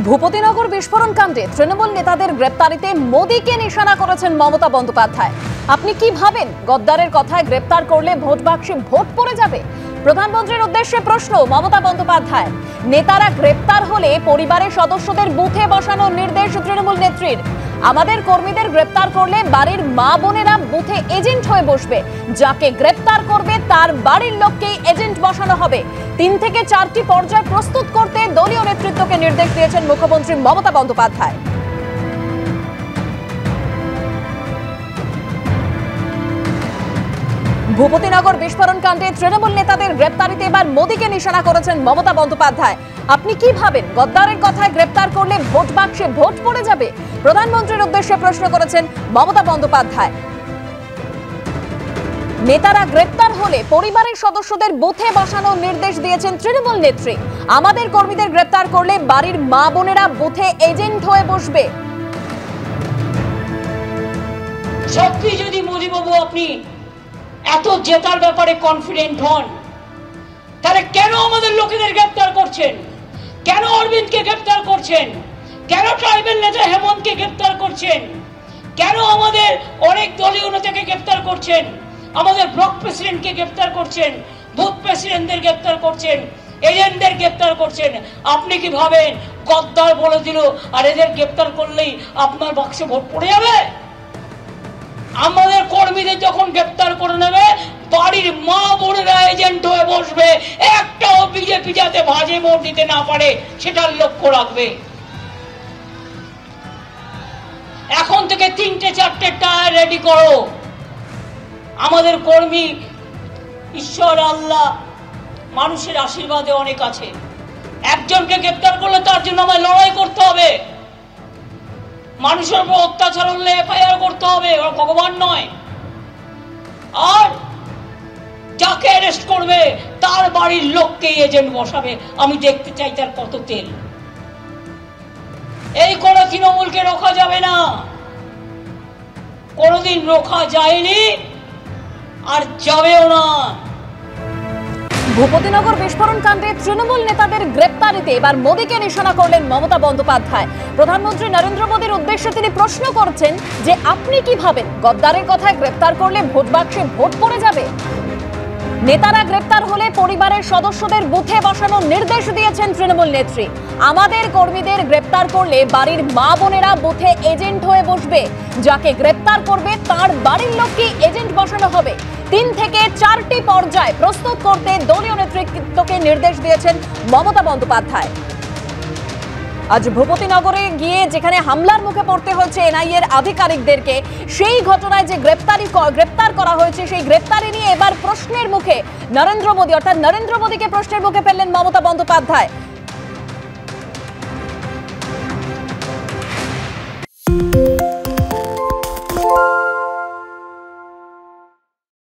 ভূপতিনগর বিস্ফোরণ কাণ্ডে তৃণমূল নেতাদের গ্রেপ্তারিতে মোদীকে নিশানা করেছেন মমতা বন্দ্যোপাধ্যায়। আপনি কি ভাবেন গদ্দারের কথায় গ্রেপ্তার করলে ভোট বাক্সে ভোট পড়ে যাবে? প্রধানমন্ত্রীর উদ্দেশ্যে প্রশ্ন মমতা বন্দ্যোপাধ্যায়। নেতারা গ্রেপ্তার হলে পরিবারের সদস্যদের বুথে বসানোর নির্দেশ তৃণমূল নেত্রীর। আমাদের কর্মীদের গ্রেপ্তার করলে বাড়ির মা বোনেরা বুথে এজেন্ট হয়ে বসবে। যাকে গ্রেপ্তার করবে তার বাড়ির লোককেই এজেন্ট বসানো হবে। 3 থেকে 4টি পর্যায় প্রস্তুত করতে দলীয় নেতৃত্বকে নির্দেশ দিয়েছেন মুখ্যমন্ত্রী মমতা বন্দ্যোপাধ্যায়। ভূপতিনগর বিস্ফোরণ কাণ্ডে তৃণমূল নেতাদের গ্রেপ্তারিতে এবার মোদীকে নিশানা করেছেন মমতা বন্দ্যোপাধ্যায়। আপনি কি ভাবেন গদ্দারের কথায় গ্রেপ্তার করলে ভোট বাক্সে ভোট পড়ে যাবে? প্রধানমন্ত্রীর উদ্দেশ্যে প্রশ্ন করেছেন মমতা বন্দ্যোপাধ্যায়। নেতারা গ্রেপ্তার হলে পরিবারের সদস্যদের বুথে বসানোর নির্দেশ দিয়েছেন তৃণমূল নেত্রী। আমাদের কর্মীদের গ্রেপ্তার করলে বাড়ির মা বোনেরা বুথে এজেন্ট হয়ে বসবে। সত্যি যদি মোদীবাবু আপনি এত জেতার ব্যাপারে কনফিডেন্ট হন, তাহলে কেন আমাদের লোকেদের গ্রেপ্তার করছেন? কেন অরবিন্দকে গ্রেপ্তার করছেন? কেন ট্রাইবেল নেতা হেমন্তকে গ্রেপ্তার করছেন? কেন আমাদের অনেক দলীয় নেতাকে গ্রেপ্তার করছেন? আমাদের ব্লক প্রেসিডেন্টকে গ্রেপ্তার করছেন, বুথ প্রেসিডেন্টদের গ্রেপ্তার করছেন, এজেন্টদের গ্রেপ্তার করছেন। আপনি কি ভাবেন গদ্দার বলে দিল আর এদের গ্রেপ্তার করলেই আপনার বাক্সে ভোট পড়ে যাবে? আমাদের কর্মীদের যখন গ্রেপ্তার করে নেবে বাড়ির মা বোনেরা এজেন্ট হয়ে বসবে। একটাও বিজেপি যাতে ভাজে ভোট দিতে না পারে সেটার লক্ষ্য রাখবে। এখন থেকে 3-4টে টায়ার রেডি করো। আমাদের কর্মী ঈশ্বর আল্লাহ মানুষের আশীর্বাদে অনেক আছে। একজনকে গ্রেপ্তার করলে তার জন্য আমায় লড়াই করতে হবে। মানুষের উপর অত্যাচার হলে এফআইআর করতে হবে, ওরা ভগবান নয়। আর যাকে অ্যারেস্ট করবে তার বাড়ির লোককেই এজেন্ট বসাবে। আমি দেখতে চাই তার কত তেল। এই করে তৃণমূলকে রোখা যাবে না, কোনোদিন রোখা যায়নি আর যাবেও না। ভূপতিনগর বিস্ফোরণ কাণ্ডে তৃণমূল নেতাদের গ্রেপ্তারিতে এবার মোদীকে নিশানা করলেন মমতা বন্দ্যোপাধ্যায়। প্রধানমন্ত্রী নরেন্দ্র মোদীর উদ্দেশ্যে তিনি প্রশ্ন করছেন যে আপনি কি ভাবেন গদ্দারের কথায় গ্রেপ্তার করলে ভোট বাক্সে ভোট পড়ে যাবে? নেতারা গ্রেপ্তার হলে পরিবারের সদস্যদের বুথে বসানোর নির্দেশ দিয়েছেন তৃণমূল নেত্রী। আমাদের কর্মীদের গ্রেপ্তার করলে বাড়ির মা বোনেরা বুথে এজেন্ট হয়ে বসবে। যাকে গ্রেপ্তার করবে তার বাড়ির লোককেই এজেন্ট বসানো হবে। 3 থেকে 4টি পর্যায় প্রস্তুত করতে দলীয় নেতৃত্বকে নির্দেশ দিয়েছেন মমতা বন্দ্যোপাধ্যায়। আজ ভূপতিনগরে গিয়ে যেখানে হামলার মুখে পড়তে হয়েছে এনআইএর আধিকারিকদেরকে, সেই ঘটনায় যে গ্রেপ্তার করা হয়েছে সেই গ্রেপ্তারি নিয়ে এবার প্রশ্নের মুখে নরেন্দ্র মোদী, অর্থাৎ নরেন্দ্র মোদীকে প্রশ্নের মুখে ফেললেন মমতা বন্দ্যোপাধ্যায়।